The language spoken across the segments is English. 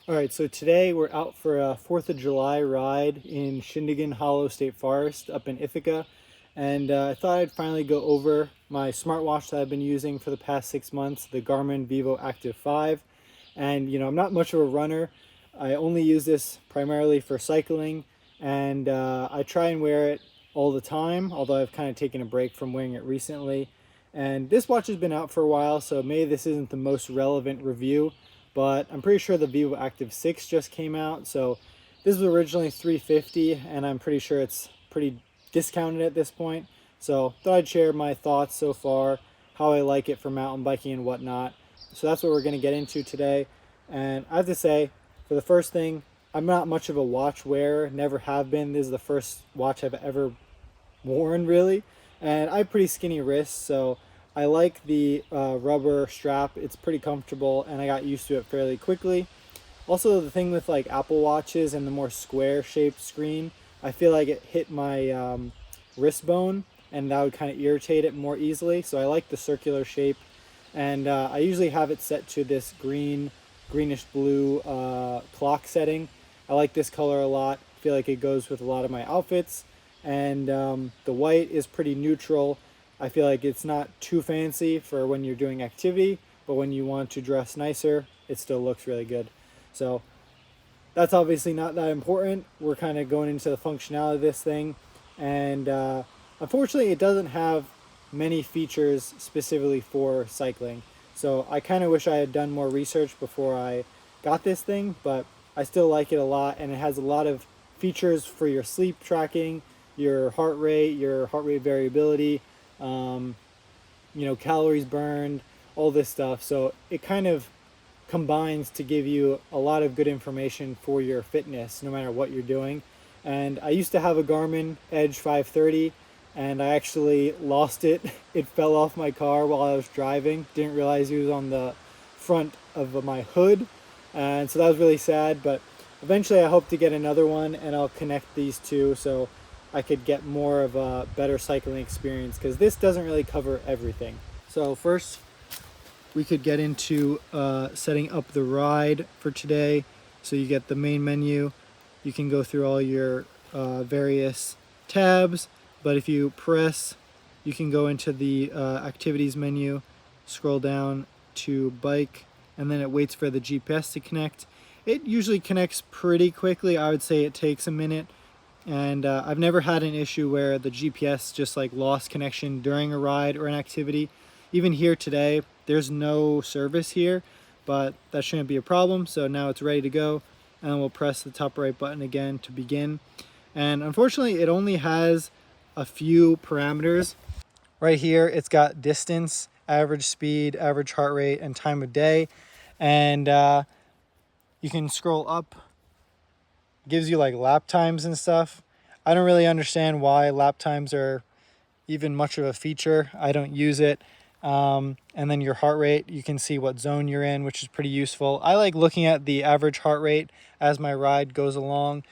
All right, so today we're out for a 4th of July ride in Shindigan Hollow State Forest up in Ithaca. And I thought I'd finally go over my smartwatch that I've been using for the past 6 months, the Garmin Vivoactive 5. And, I'm not much of a runner. I only use this primarily for cycling, and I try and wear it all the time, although I've kind of taken a break from wearing it recently. And this watch has been out for a while, so maybe this isn't the most relevant review, but I'm pretty sure the Vivo Active 6 just came out. So this was originally $350, and I'm pretty sure it's pretty discounted at this point. So thought I'd share my thoughts so far, how I like it for mountain biking and whatnot. So that's what we're going to get into today. And I have to say, for the first thing, I'm not much of a watch wearer, never have been. This is the first watch I've ever worn, really. And I have pretty skinny wrists, so I like the rubber strap. It's pretty comfortable, and I got used to it fairly quickly. Also, the thing with like Apple Watches and the more square shaped screen, I feel like it hit my wrist bone, and that would kind of irritate it more easily. So I like the circular shape, and I usually have it set to this greenish blue clock setting. I like this color a lot. I feel like it goes with a lot of my outfits, and the white is pretty neutral. I feel like it's not too fancy for when you're doing activity, but when you want to dress nicer, it still looks really good. So that's obviously not that important. We're kind of going into the functionality of this thing, and unfortunately it doesn't have many features specifically for cycling. So I kind of wish I had done more research before I got this thing, but I still like it a lot, and it has a lot of features for your sleep tracking, your heart rate variability, calories burned, all this stuff. So it kind of combines to give you a lot of good information for your fitness, no matter what you're doing. And I used to have a Garmin Edge 530, and I actually lost it. It fell off my car while I was driving. Didn't realize it was on the front of my hood, and so that was really sad. But eventually I hope to get another one, and I'll connect these two so I could get more of a better cycling experience, because this doesn't really cover everything. So first we could get into setting up the ride for today. So you get the main menu. You can go through all your various tabs, but if you press, you can go into the activities menu, scroll down to bike, and then it waits for the GPS to connect. It usually connects pretty quickly. I would say it takes a minute, and I've never had an issue where the GPS just like lost connection during a ride or an activity. Even here today, there's no service here, but that shouldn't be a problem. So now it's ready to go, and we'll press the top right button again to begin. And unfortunately, it only has a few parameters. Right here, it's got distance, average speed, average heart rate, and time of day. And you can scroll up. It gives you like lap times and stuff. I don't really understand why lap times are even much of a feature. I don't use it. And then your heart rate, you can see what zone you're in, which is pretty useful. I like looking at the average heart rate as my ride goes along,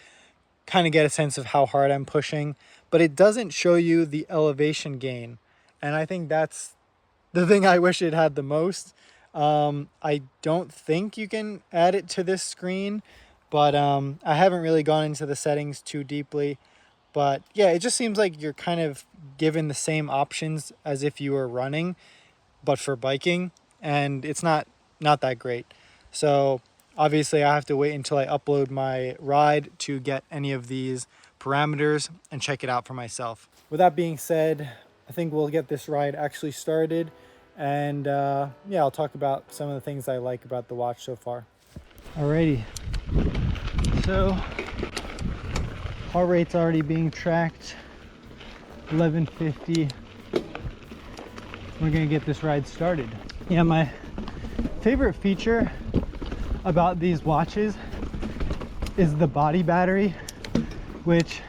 kind of get a sense of how hard I'm pushing, but it doesn't show you the elevation gain. And I think that's the thing I wish it had the most. I don't think you can add it to this screen, but I haven't really gone into the settings too deeply. But yeah, it just seems like you're kind of given the same options as if you were running, but for biking, and it's not that great. So obviously I have to wait until I upload my ride to get any of these parameters and check it out for myself. With that being said, I think we'll get this ride actually started, and yeah, I'll talk about some of the things I like about the watch so far. Alrighty, so heart rate's already being tracked, 1150. We're gonna get this ride started. Yeah, my favorite feature about these watches is the body battery, which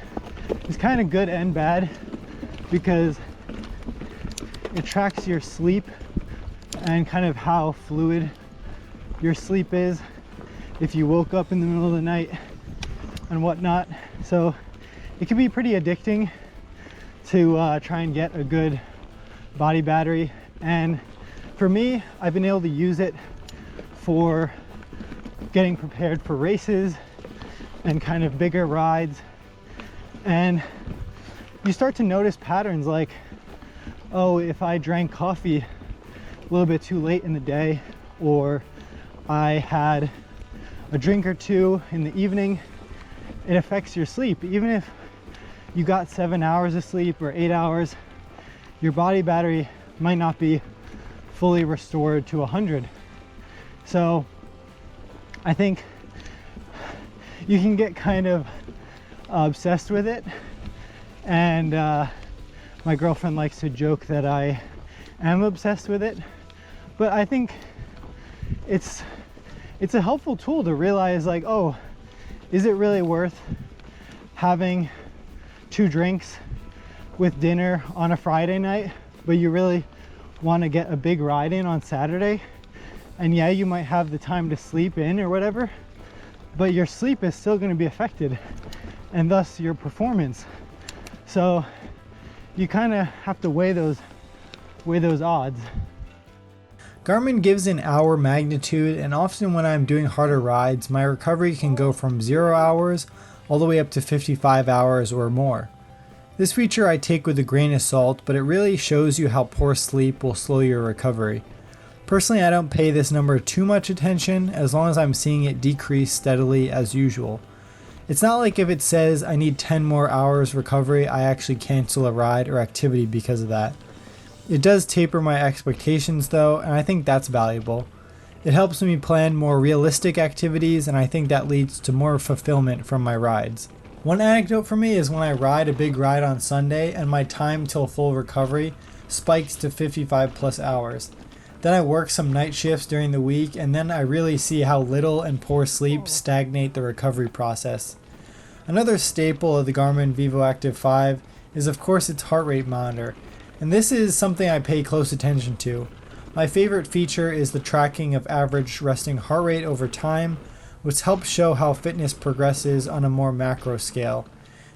is kind of good and bad because it tracks your sleep and kind of how fluid your sleep is if you woke up in the middle of the night and whatnot. So it can be pretty addicting to try and get a good body battery. And for me, I've been able to use it for getting prepared for races and kind of bigger rides. And you start to notice patterns like, oh, if I drank coffee a little bit too late in the day, or I had a drink or two in the evening, it affects your sleep. Even if you got 7 hours of sleep or 8 hours, your body battery might not be fully restored to 100. So I think you can get kind of obsessed with it. And my girlfriend likes to joke that I am obsessed with it. But I think it's a helpful tool to realize, like, oh, is it really worth having 2 drinks with dinner on a Friday night, but you really want to get a big ride in on Saturday? And yeah, you might have the time to sleep in or whatever, but your sleep is still going to be affected, and thus your performance. So you kind of have to weigh those odds. Garmin gives an hour magnitude, and often when I'm doing harder rides, my recovery can go from 0 hours all the way up to 55 hours or more. This feature I take with a grain of salt, but it really shows you how poor sleep will slow your recovery. Personally, I don't pay this number too much attention as long as I'm seeing it decrease steadily as usual. It's not like if it says I need 10 more hours recovery, I actually cancel a ride or activity because of that. It does taper my expectations though, and I think that's valuable. It helps me plan more realistic activities, and I think that leads to more fulfillment from my rides. One anecdote for me is when I ride a big ride on Sunday and my time till full recovery spikes to 55 plus hours. Then I work some night shifts during the week, and then I really see how little and poor sleep stagnate the recovery process. Another staple of the Garmin Vivoactive 5 is of course its heart rate monitor, and this is something I pay close attention to. My favorite feature is the tracking of average resting heart rate over time, which helps show how fitness progresses on a more macro scale.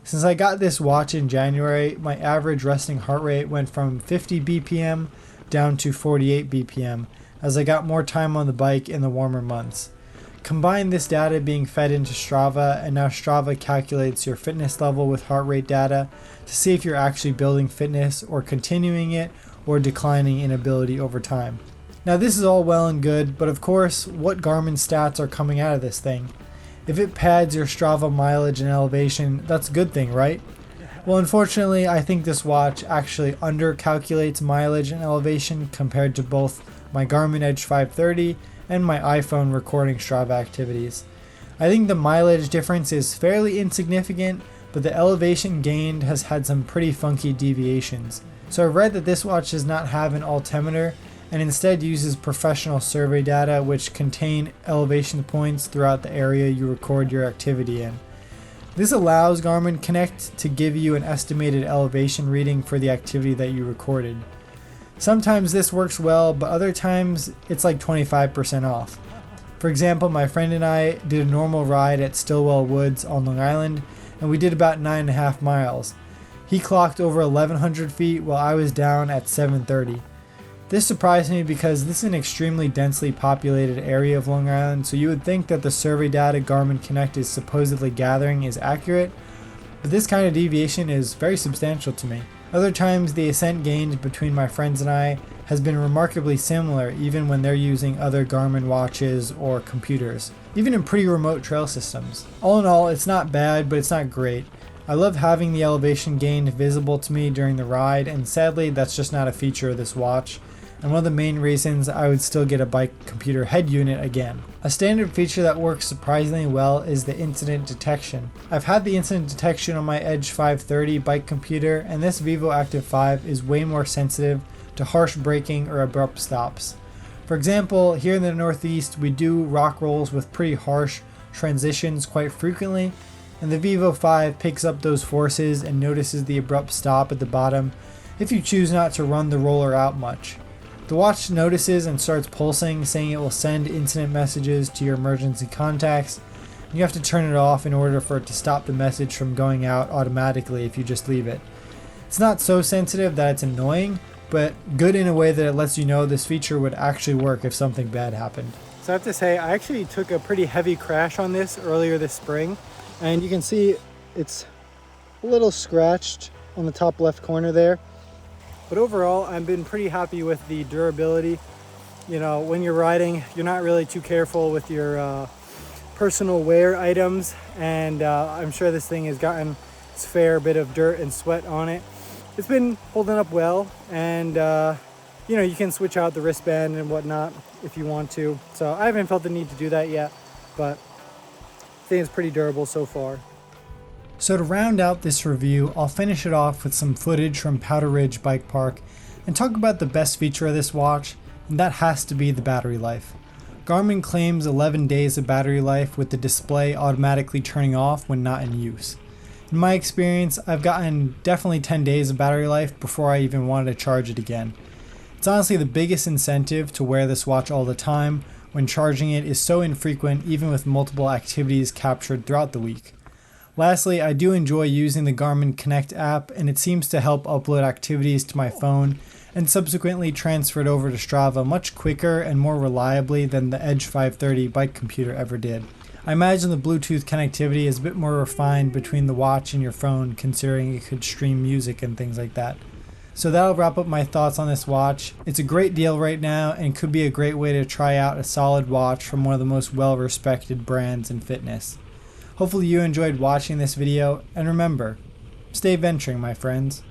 Since I got this watch in January, my average resting heart rate went from 50 BPM down to 48 BPM as I got more time on the bike in the warmer months. Combine this data being fed into Strava, and now Strava calculates your fitness level with heart rate data to see if you're actually building fitness or continuing it or declining in ability over time. Now this is all well and good, but of course, what Garmin stats are coming out of this thing? If it pads your Strava mileage and elevation, that's a good thing, right? Well, unfortunately, I think this watch actually undercalculates mileage and elevation compared to both my Garmin Edge 530 and my iPhone recording Strava activities. I think the mileage difference is fairly insignificant, but the elevation gained has had some pretty funky deviations. So I've read that this watch does not have an altimeter and instead uses professional survey data which contain elevation points throughout the area you record your activity in. This allows Garmin Connect to give you an estimated elevation reading for the activity that you recorded. Sometimes this works well, but other times it's like 25% off. For example, my friend and I did a normal ride at Stillwell Woods on Long Island, and we did about 9.5 miles. He clocked over 1,100 feet while I was down at 730. This surprised me because this is an extremely densely populated area of Long Island, so you would think that the survey data Garmin Connect is supposedly gathering is accurate, but this kind of deviation is very substantial to me. Other times the ascent gained between my friends and I has been remarkably similar even when they're using other Garmin watches or computers, even in pretty remote trail systems. All in all, it's not bad, but it's not great. I love having the elevation gained visible to me during the ride, and sadly that's just not a feature of this watch, and one of the main reasons I would still get a bike computer head unit again. A standard feature that works surprisingly well is the incident detection. I've had the incident detection on my Edge 530 bike computer, and this Vivoactive 5 is way more sensitive to harsh braking or abrupt stops. For example, here in the Northeast we do rock rolls with pretty harsh transitions quite frequently, and the Vivo 5 picks up those forces and notices the abrupt stop at the bottom if you choose not to run the roller out much. The watch notices and starts pulsing, saying it will send incident messages to your emergency contacts. You have to turn it off in order for it to stop the message from going out automatically if you just leave it. It's not so sensitive that it's annoying, but good in a way that it lets you know this feature would actually work if something bad happened. So I have to say, I actually took a pretty heavy crash on this earlier this spring, and you can see it's a little scratched on the top left corner there. But overall, I've been pretty happy with the durability. You know, when you're riding, you're not really too careful with your personal wear items, and I'm sure this thing has gotten its fair bit of dirt and sweat on it. It's been holding up well, and you know, you can switch out the wristband and whatnot if you want to. So I haven't felt the need to do that yet, but I think it's pretty durable so far. So to round out this review, I'll finish it off with some footage from Powder Ridge Bike Park and talk about the best feature of this watch, and that has to be the battery life. Garmin claims 11 days of battery life with the display automatically turning off when not in use. In my experience, I've gotten definitely 10 days of battery life before I even wanted to charge it again. It's honestly the biggest incentive to wear this watch all the time when charging it is so infrequent, even with multiple activities captured throughout the week. Lastly, I do enjoy using the Garmin Connect app, and it seems to help upload activities to my phone and subsequently transfer it over to Strava much quicker and more reliably than the Edge 530 bike computer ever did. I imagine the Bluetooth connectivity is a bit more refined between the watch and your phone, considering it could stream music and things like that. So that'll wrap up my thoughts on this watch. It's a great deal right now and could be a great way to try out a solid watch from one of the most well-respected brands in fitness. Hopefully you enjoyed watching this video, and remember, stay venturing, my friends.